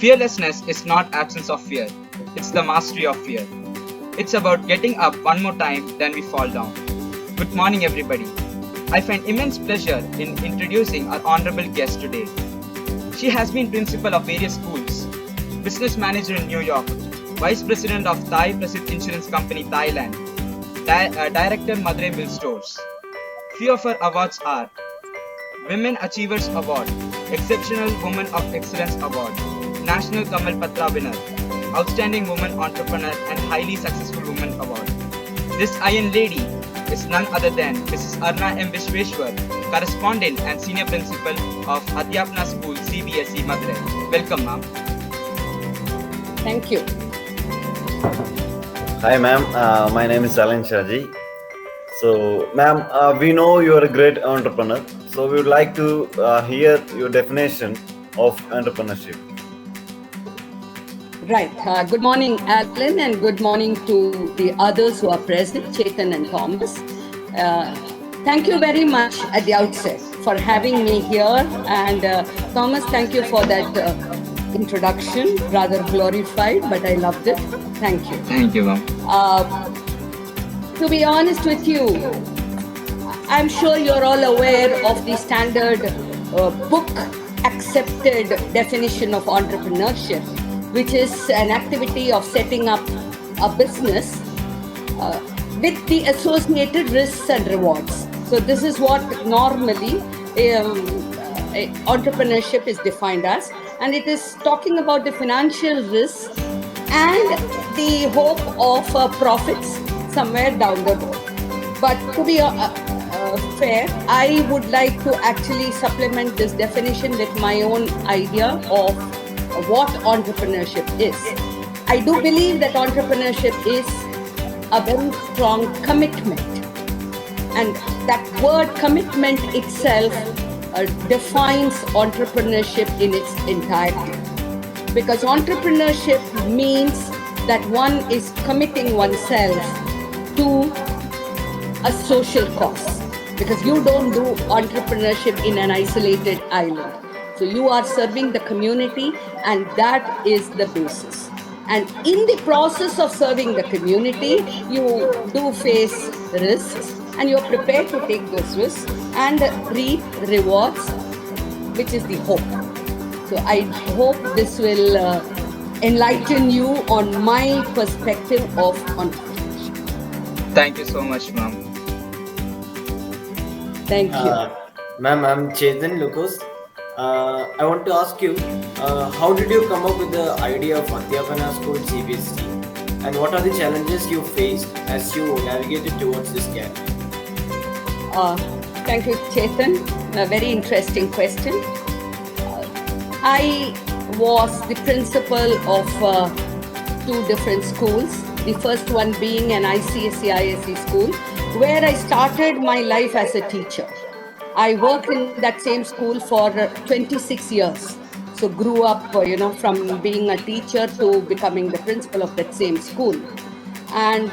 Fearlessness is not absence of fear, it's the mastery of fear. It's about getting up one more time than we fall down. Good morning, everybody. I find immense pleasure in introducing our honorable guest today. She has been principal of various schools, business manager in New York, vice president of Thai Prasit Insurance Company, Thailand, director Madurai Mill Stores. Few of her awards are Women Achievers Award, Exceptional Woman of Excellence Award, National Kamal Patra winner, Outstanding Woman Entrepreneur and Highly Successful Woman Award. This Iron Lady is none other than Mrs. Arna M. Vishweshwar, correspondent and senior principal of Adhyapana School, CBSE, Madurai. Welcome, ma'am. Thank you. Hi, ma'am. My name is Alan Shaji. So, ma'am, we know you are a great entrepreneur. So, we would like to hear your definition of entrepreneurship. Right. Good morning, Alan, and good morning to the others who are present, Chetan and Thomas. Thank you very much at the outset for having me here. And Thomas, thank you for that introduction, rather glorified, but I loved it. Thank you. Thank you, ma'am. To be honest with you, I'm sure you're all aware of the standard book accepted definition of entrepreneurship, which is an activity of setting up a business with the associated risks and rewards. So this is what normally entrepreneurship is defined as, and it is talking about the financial risks and the hope of profits somewhere down the road. But to be fair, I would like to actually supplement this definition with my own idea of what entrepreneurship is. I do believe that entrepreneurship is a very strong commitment, and that word commitment itself defines entrepreneurship in its entirety, because entrepreneurship means that one is committing oneself to a social cause, because you don't do entrepreneurship in an isolated island. So you are serving the community, and that is the basis. And in the process of serving the community, you do face risks, and you're prepared to take those risks and reap rewards, which is the hope. So I hope this will enlighten you on my perspective of entrepreneurship. Thank you so much, ma'am. Thank you. Ma'am, I'm Chetan Lucas. I want to ask you, how did you come up with the idea of Adhyapana School CBSE, and what are the challenges you faced as you navigated towards this gap? Thank you, Chetan. A very interesting question. I was the principal of two different schools. The first one being an ICSE ISE school, where I started my life as a teacher. I worked in that same school for 26 years. So grew up, from being a teacher to becoming the principal of that same school. And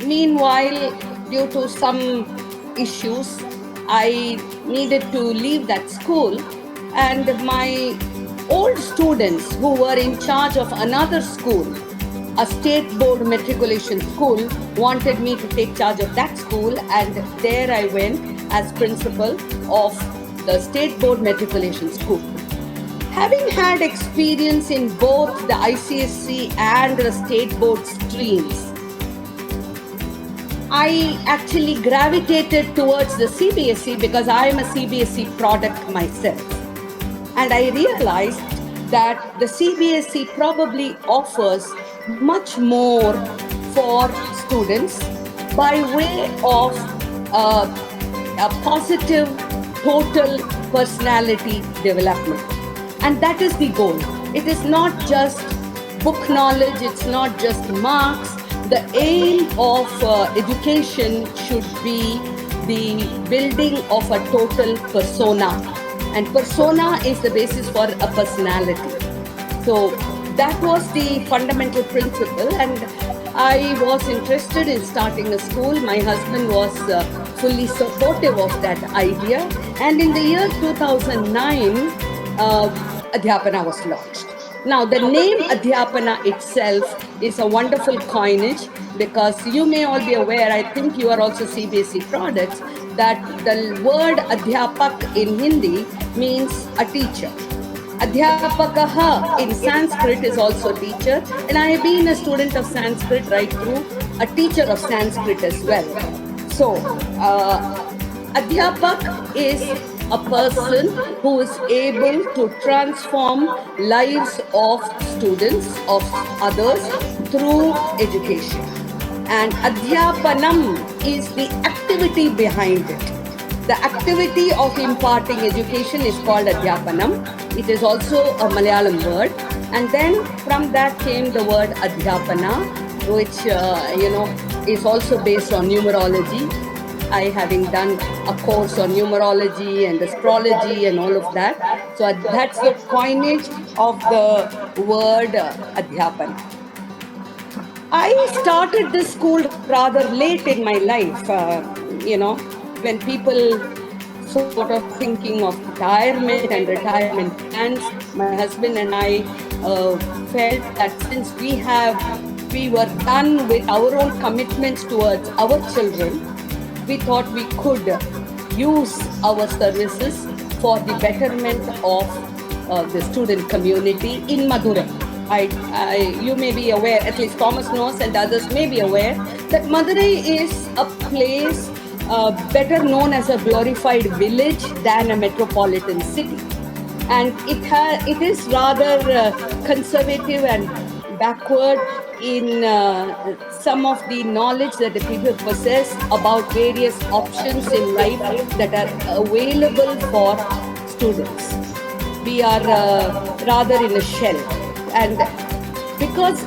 meanwhile, due to some issues, I needed to leave that school. And my old students who were in charge of another school, a state board matriculation school, wanted me to take charge of that school, and there I went as principal of the state board matriculation school. Having had experience in both the ICSE and the state board streams, I actually gravitated towards the CBSE because I am a CBSE product myself. And I realized that the CBSE probably offers much more for students by way of a positive total personality development. And that is the goal. It is not just book knowledge, it's not just marks. The aim of education should be the building of a total persona. And persona is the basis for a personality. So that was the fundamental principle, and I was interested in starting a school. My husband was fully supportive of that idea, and in the year 2009, Adhyapana was launched. Now, the name Adhyapana itself is a wonderful coinage because you may all be aware, I think you are also CBSE products, that the word Adhyapak in Hindi means a teacher. Adhyapakaha in Sanskrit is also teacher, and I have been a student of Sanskrit right through, a teacher of Sanskrit as well. So, Adhyapak is a person who is able to transform lives of students, of others through education. And Adhyapanam is the activity behind it. The activity of imparting education is called Adhyapanam. It is also a Malayalam word. And then from that came the word Adhyapana, which, is also based on numerology. I having done a course on numerology and astrology and all of that. So that's the coinage of the word Adhyapana. I started this school rather late in my life, when people sort of thinking of retirement and retirement plans. My husband and I felt that since we were done with our own commitments towards our children, we thought we could use our services for the betterment of the student community in Madurai. You may be aware, at least Thomas knows and others may be aware, that Madurai is a place better known as a glorified village than a metropolitan city. And it is rather conservative and backward in some of the knowledge that the people possess about various options in life that are available for students. We are rather in a shell. And because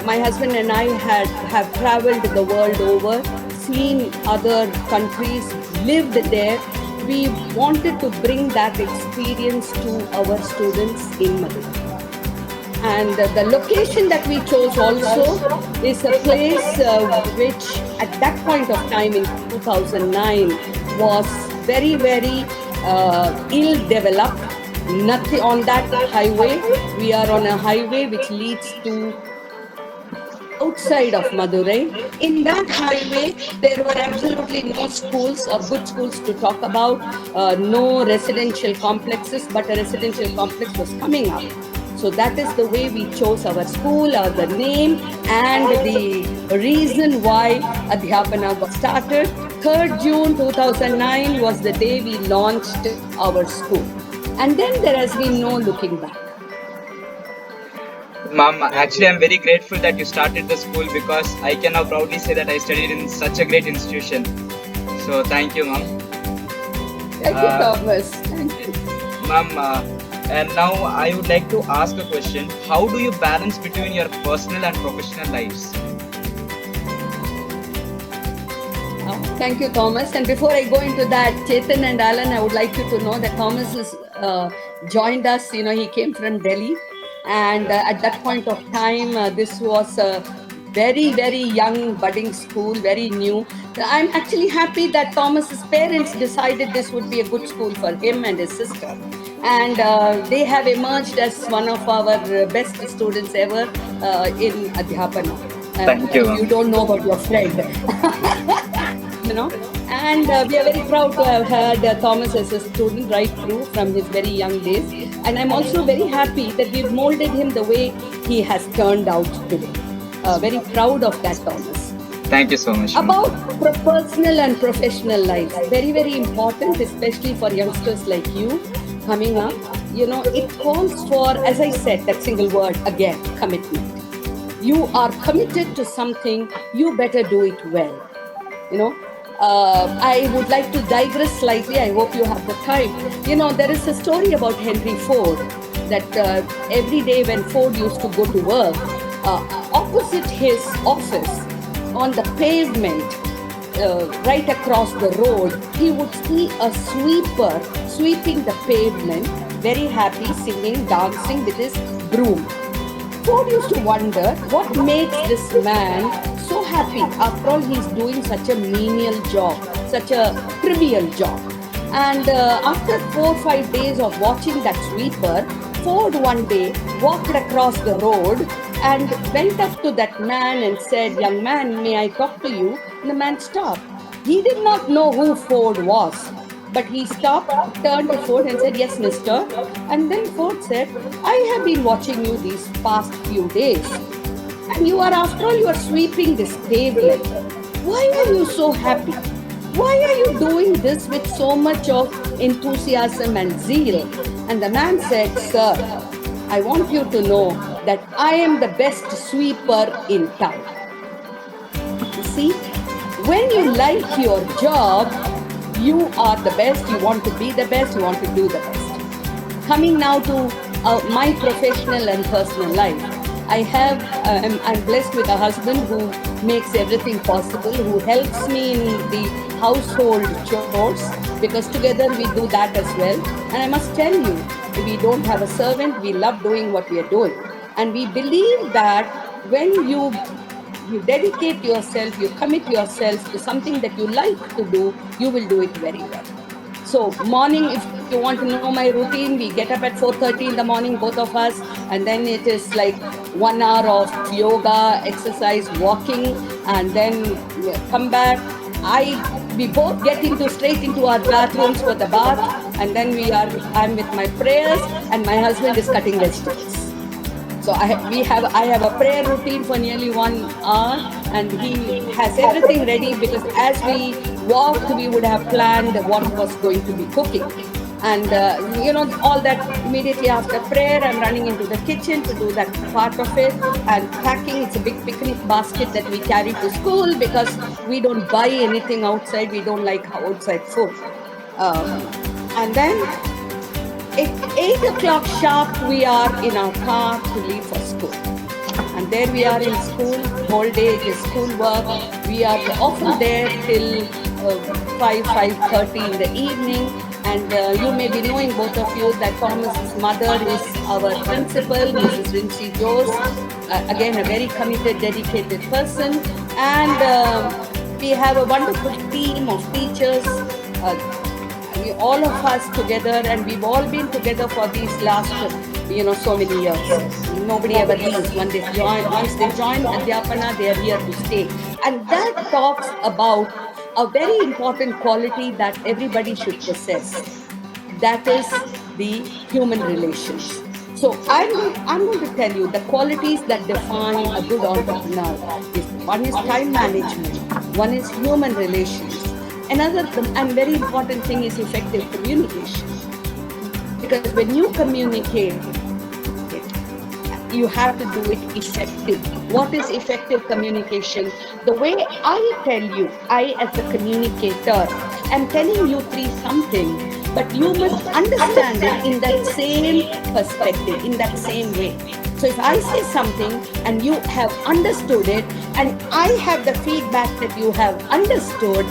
my husband and I have traveled the world over, seen other countries, lived there, we wanted to bring that experience to our students in Madurai. And the location that we chose also is a place which at that point of time in 2009 was very, very ill-developed. Nothing on that highway. We are on a highway which leads to outside of Madurai. In that highway, there were absolutely no schools or good schools to talk about, no residential complexes, but a residential complex was coming up. So that is the way we chose our school, or the name, and the reason why Adhyapana got started. 3rd June 2009 was the day we launched our school. And then there has been no looking back. Ma'am, actually I'm very grateful that you started the school, because I can now proudly say that I studied in such a great institution. So thank you, ma'am. Thank you, Thomas. Thank you. Ma'am, and now I would like to ask a question. How do you balance between your personal and professional lives? Thank you, Thomas. And before I go into that, Chetan and Alan, I would like you to know that Thomas has joined us. He came from Delhi. And at that point of time, this was a very, very young budding school, very new. I'm actually happy that Thomas's parents decided this would be a good school for him and his sister. And they have emerged as one of our best students ever in Adhyapana. Thank you. You don't know about your friend. And we are very proud to have had Thomas as a student right through from his very young days. And I'm also very happy that we've molded him the way he has turned out today. Very proud of that, Thomas. Thank you so much. About personal and professional life, very, very important, especially for youngsters like you coming up. It calls for, as I said, that single word again, commitment. You are committed to something, you better do it well. I would like to digress slightly. I hope you have the time. There is a story about Henry Ford that every day when Ford used to go to work, opposite his office, on the pavement, right across the road, he would see a sweeper sweeping the pavement, very happy, singing, dancing with his broom. Ford used to wonder what makes this man so happy. After all, he's doing such a menial job, such a trivial job. And after 4 or 5 days of watching that sweeper, Ford one day walked across the road and went up to that man and said, "Young man, may I talk to you?" And the man stopped. He did not know who Ford was, but he stopped, turned to Ford and said, "Yes, mister." And then Ford said, "I have been watching you these past few days. And you are, after all, you are sweeping this pavement. Why are you so happy? Why are you doing this with so much of enthusiasm and zeal?" And the man said, "Sir, I want you to know that I am the best sweeper in town." You see, when you like your job, you are the best, you want to be the best, you want to do the best. Coming now to my professional and personal life. I'm blessed with a husband who makes everything possible, who helps me in the household chores, because together we do that as well. And I must tell you, we don't have a servant, we love doing what we are doing. And we believe that when you dedicate yourself, you commit yourself to something that you like to do, you will do it very well. So morning, if you want to know my routine, we get up at 4:30 in the morning, both of us, and then it is like 1 hour of yoga, exercise, walking, and then we come back. We both get straight into our bathrooms for the bath, and then I'm with my prayers, and my husband is cutting vegetables. So I have a prayer routine for nearly 1 hour, and he has everything ready, because as we walked, we would have planned what was going to be cooking. And all that immediately after prayer, I'm running into the kitchen to do that part of it, and packing. It's a big picnic basket that we carry to school, because we don't buy anything outside. We don't like outside food. And then at 8 o'clock sharp, we are in our car to leave for school. And there we are in school, whole day it is school work. We are often there till 5:30 in the evening. And you may be knowing, both of you, that Thomas's mother is our principal, Mrs. Rincy Jose. Again, a very committed, dedicated person. And we have a wonderful team of teachers, all of us together, and we've all been together for these last, so many years. Nobody ever leaves. Once they join Adhyapana, they are here to stay. And that talks about a very important quality that everybody should possess. That is the human relations. So I'm going to tell you the qualities that define a good entrepreneur. One is time management. One is human relations. Another and very important thing is effective communication. Because when you communicate, you have to do it effectively. What is effective communication? The way I tell you, I as a communicator am telling you something, but you must understand it in that same perspective, in that same way. So if I say something and you have understood it, and I have the feedback that you have understood,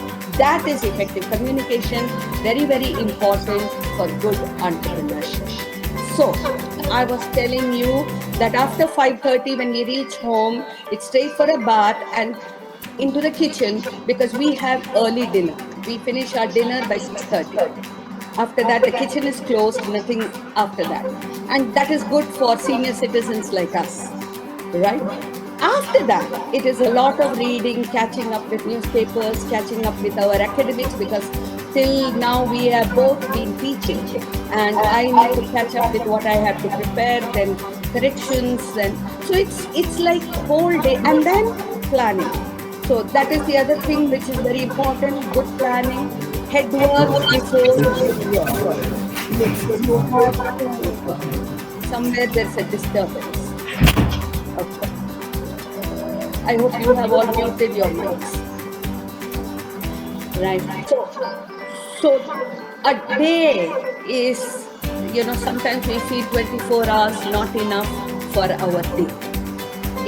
that is effective communication. Very, very important for good entrepreneurship. So I was telling you that after 5:30, when we reach home, it's straight for a bath and into the kitchen, because we have early dinner. We finish our dinner by 6:30. After that, the kitchen is closed, nothing after that. And that is good for senior citizens like us, right? After that, it is a lot of reading, catching up with newspapers, catching up with our academics, because till now we have both been teaching, and I need to catch up with what I have to prepare, then corrections, and so it's like whole day, and then planning. So that is the other thing which is very important, good planning, head work before work. Somewhere there's a disturbance. Okay. I hope you have all muted your mics. Right. So a day is, sometimes we feel 24 hours not enough for our day.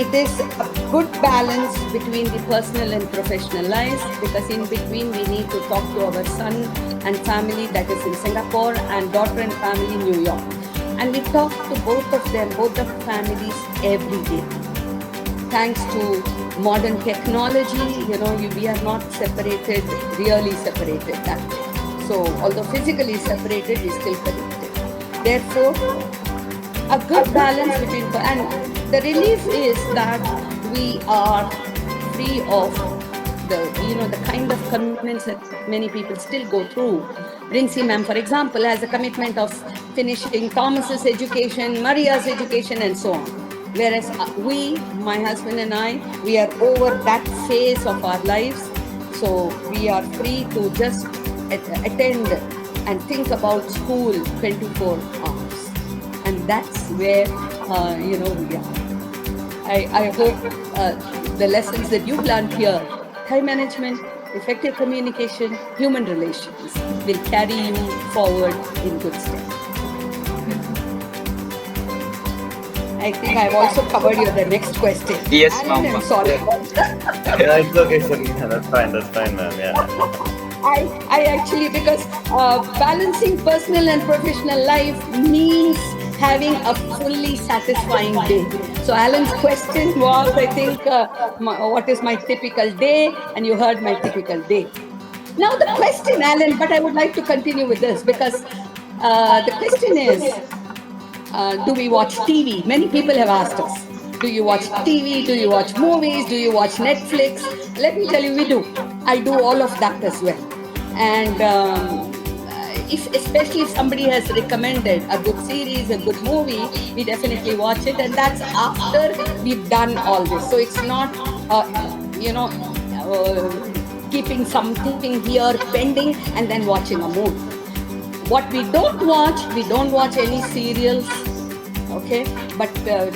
It is a good balance between the personal and professional lives, because in between we need to talk to our son and family that is in Singapore, and daughter and family in New York. And we talk to both of them, both the families, every day. Thanks to modern technology, we are not separated, really separated that way. So although physically separated, we still connected. Therefore, a good balance between, and the relief is that we are free of the kind of commitments that many people still go through. Rincy ma'am, for example, has a commitment of finishing Thomas's education, Maria's education, and so on. Whereas we, my husband and I, we are over that phase of our lives. So we are free to just attend and think about school 24 hours. And that's where, we are. I hope the lessons that you've learned here, time management, effective communication, human relations, will carry you forward in good stead. I think I've also covered the next question. Yes, Alan, ma'am. I'm sorry. Yeah, it's okay, sir. Yeah, that's fine, ma'am. Yeah. I actually, because balancing personal and professional life means having a fully satisfying day. So Alan's question was, I think, what is my typical day? And you heard my typical day. Now the question, Alan, but I would like to continue with this because the question is, do we watch TV? Many people have asked us, do you watch TV? Do you watch movies? Do you watch Netflix? Let me tell you, we do. I do all of that as well. And especially if somebody has recommended a good series, a good movie, we definitely watch it. And that's after we've done all this. So it's not, keeping something here pending and then watching a movie. What we don't watch any serials, okay? But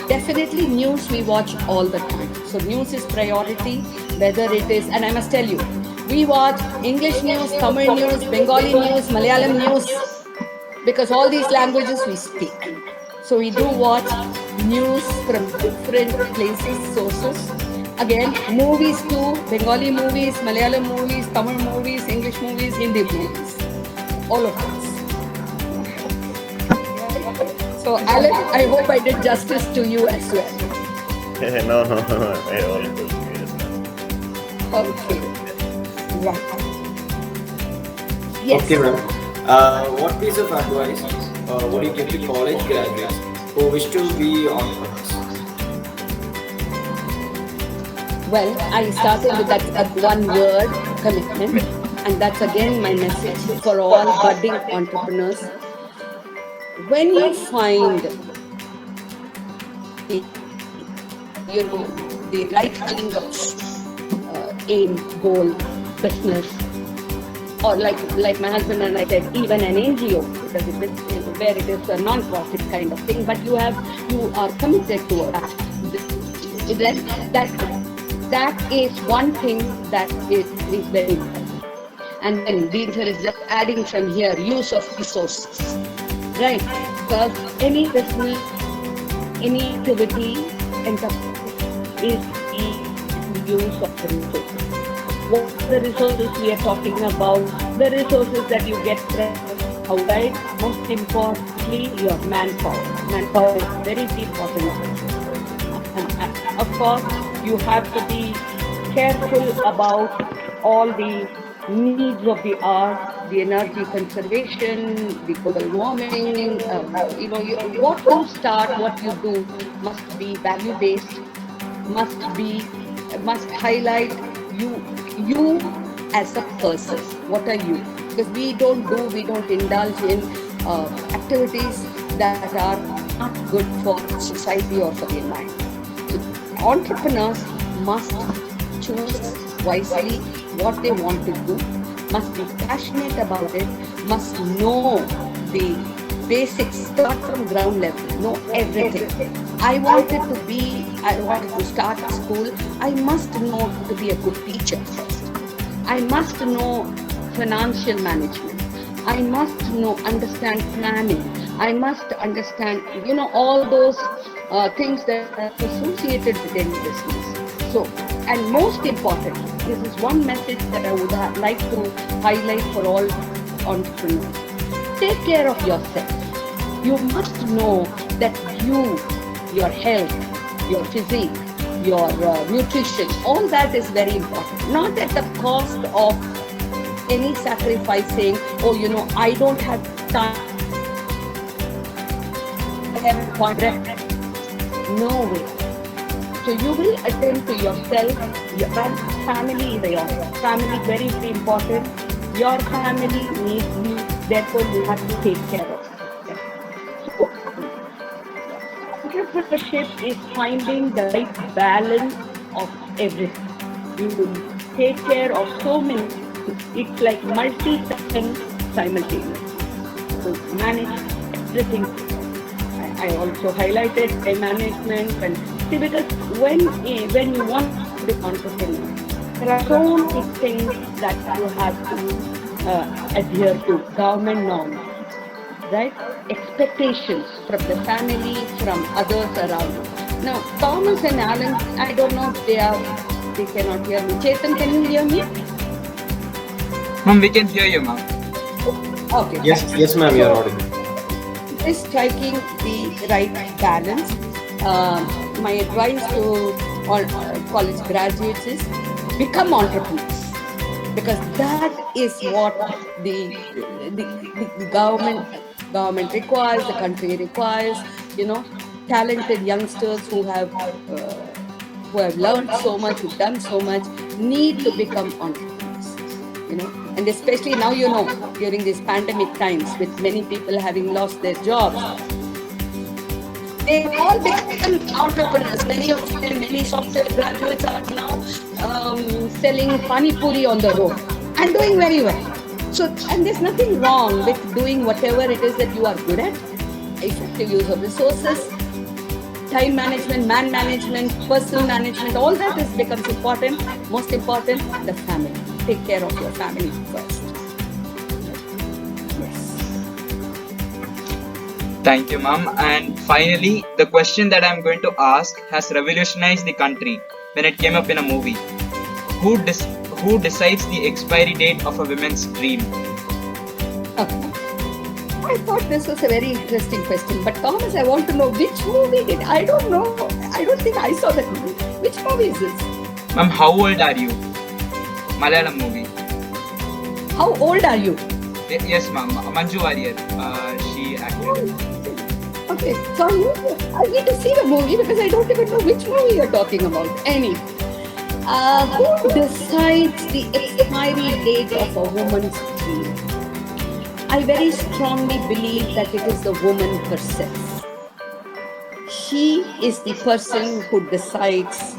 definitely news we watch all the time. So news is priority, whether it is, and I must tell you, we watch English news, Tamil news, Bengali news, Malayalam news, because all these languages we speak. So we do watch news from different places, sources. Again, movies too, Bengali movies, Malayalam movies, Tamil movies, English movies, Hindi movies, all of us. So Alan, I hope I did justice to you as well. No. I all good. Yes, ma'am. Okay. Right. Yes. Okay, ma'am. What piece of advice would you give to college graduates who wish to be entrepreneurs? Well, I started with that one word, commitment. And that's again my message for all budding entrepreneurs. When you find the right kind of aim, goal, business, or like my husband and I said, even an NGO, because where it is a non-profit kind of thing, but you are committed to that is one thing that is very important. And then Deezer is just adding from here, use of resources. Right, because any business, any activity, enterprise is the use of the resources. What are the resources we are talking about? The resources that you get from outside, most importantly, your manpower. Manpower is very important. And of course, you have to be careful about all the needs of the hour, the energy conservation, the global warming. What you start, what you do must be value-based, must highlight you as a person. What are you? Because we don't indulge in activities that are not good for society or for the environment. So entrepreneurs must choose wisely what they want to do, must be passionate about it, must know the basics, start from ground level, know everything. I wanted to start school, I must know to be a good teacher first. I must know financial management. I must understand planning. I must understand, all those things that are associated with any business. So, and most important, this is one message that I would like to highlight for all entrepreneurs. Take care of yourself. You must know that your health, your physique, your nutrition, all that is very important. Not at the cost of any sacrifice saying, I don't have time. I 7 point no way. So you will attend to yourself, your family is your family very, very important. Your family needs you, therefore you have to take care of them. So entrepreneurship is finding the right balance of everything. You will take care of so many. It's like multi-thing simultaneously. So manage everything. I also highlighted time management and see, because when you want to be entrepreneur, there are so many things that you have to adhere to. Government norms, right? Expectations from the family, from others around you. Now, Thomas and Alan, I don't know if they cannot hear me. Chetan, can you hear me? Ma'am, we can hear you, ma'am. Okay. Yes, ma'am, you're audible. Is striking the right balance. My advice to all college graduates is become entrepreneurs, because that is what the government requires, the country requires. Talented youngsters who have learned so much, who've done so much, need to become entrepreneurs. And especially now, during these pandemic times, with many people having lost their jobs, they all become entrepreneurs. Many software graduates are now selling pani puri on the road and doing very well. So, and there's nothing wrong with doing whatever it is that you are good at. Effective use of resources, time management, man management, personal management, all that becomes important. Most important, the family. Take care of your family first. Yes. Thank you, ma'am. And finally, the question that I'm going to ask has revolutionized the country when it came up in a movie. Who decides the expiry date of a woman's dream? Okay. I thought this was a very interesting question, but Thomas, I want to know which movie did I don't know. I don't think I saw that movie. Which movie is this? Ma'am, how old are you? Malayalam movie. How old are you? Yes, ma'am. Manju Warrier. She acted. Okay, so I need to see the movie because I don't even know which movie you're talking about. Anyway, who decides the expiry date of a woman's dream? I very strongly believe that it is the woman herself. She is the person who decides.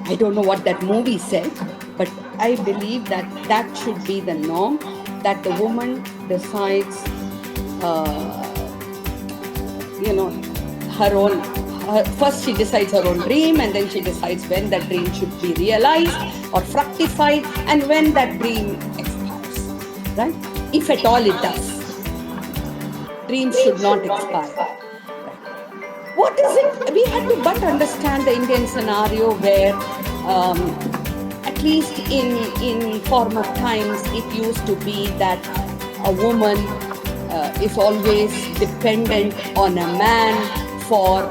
I don't know what that movie said, but I believe that should be the norm, that the woman decides, first she decides her own dream, and then she decides when that dream should be realized or fructified, and when that dream expires, right? If at all it does. Dreams should not expire. What is it? We had to but understand the Indian scenario where, at least in former times, it used to be that a woman is always dependent on a man for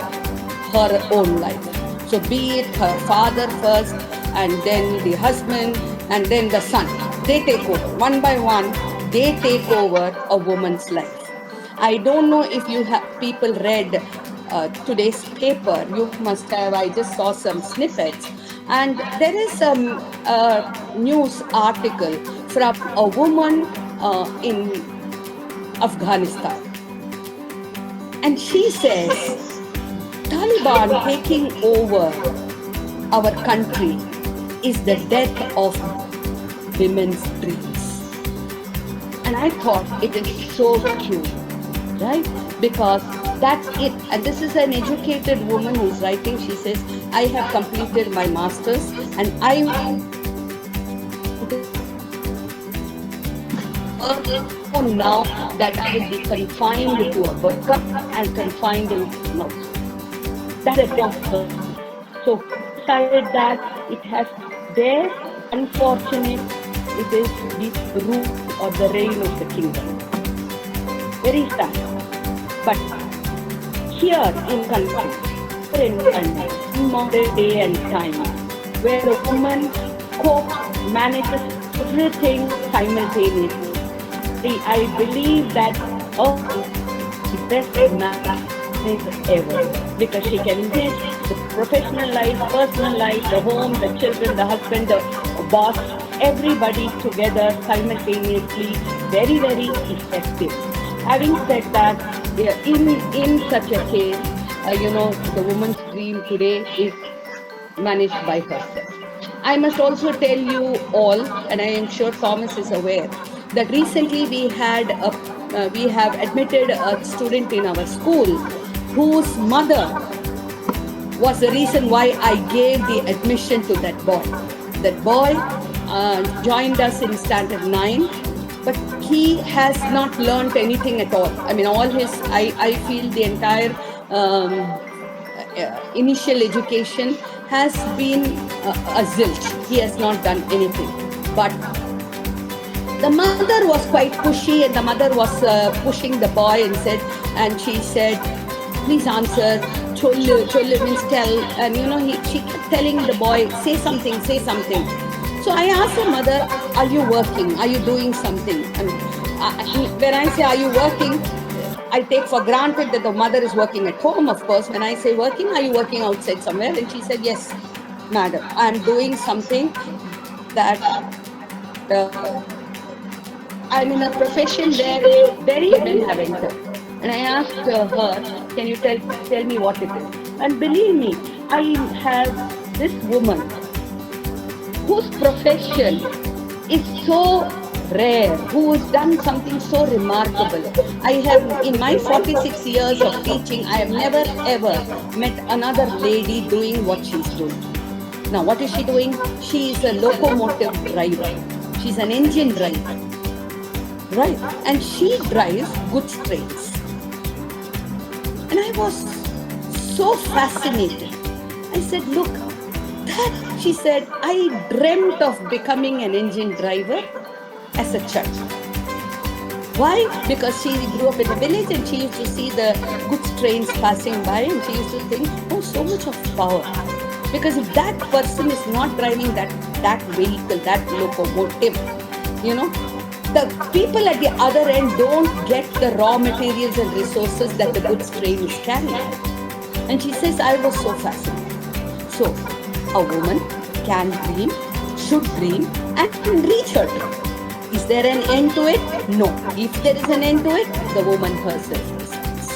her own life. So be it her father first, and then the husband, and then the son. They take over. One by one, they take over a woman's life. I don't know if you have people read today's paper. You must have. I just saw some snippets. And there is some news article from a woman in Afghanistan. And she says, Taliban taking over our country is the death of women's dreams. And I thought it is so true, right? Because that's it. And this is an educated woman who's writing. She says, I have completed my master's and I now that I will be confined to a burqa and confined in house. That is not her. So decided that it has their unfortunate, it is the rule or the reign of the kingdom. Very sad. But here in country, in modern day and time, where the woman copes, manages everything simultaneously, I believe that the best man business ever, because she can manage the professional life, personal life, the home, the children, the husband, the boss, everybody together simultaneously, very, very effective. Having said that, in such a case, the woman's dream today is managed by herself. I must also tell you all, and I am sure Thomas is aware, that recently we have admitted a student in our school whose mother was the reason why I gave the admission to that boy. That boy joined us in standard 9, but he has not learned anything at all. I mean, I feel the entire initial education has been a zilch. He has not done anything. But the mother was quite pushy, and the mother was pushing the boy and she said, please answer, cholle means tell. And she kept telling the boy, say something. So I asked the mother, are you working? Are you doing something? When I say, are you working? I take for granted that the mother is working at home, of course. When I say working, are you working outside somewhere? And she said, yes, madam, I'm doing something that I'm in a profession where very women have entered. And I asked her, can you tell me what it is? And believe me, I have this woman whose profession is so rare, who has done something so remarkable. I have, in my 46 years of teaching, I have never ever met another lady doing what she's doing. Now, what is she doing? She is a locomotive driver. She's an engine driver. Right? And she drives goods trains. And I was so fascinated. I said, look, she said, I dreamt of becoming an engine driver as a child. Why? Because she grew up in a village and she used to see the goods trains passing by, and she used to think, oh, so much of power. Because if that person is not driving that vehicle, that locomotive, the people at the other end don't get the raw materials and resources that the goods train is carrying. And she says, I was so fascinated. So, a woman can dream, should dream, and can reach her dream. Is there an end to it? No. If there is an end to it, the woman herself decides.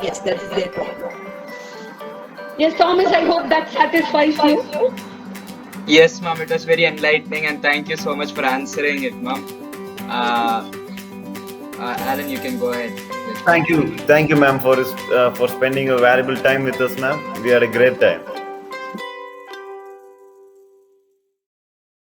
Yes, that is their problem. Yes, Thomas, I hope that satisfies you. Yes, ma'am, it was very enlightening, and thank you so much for answering it, ma'am. Alan, you can go ahead. Thank you, ma'am, for spending a valuable time with us, ma'am. We had a great time.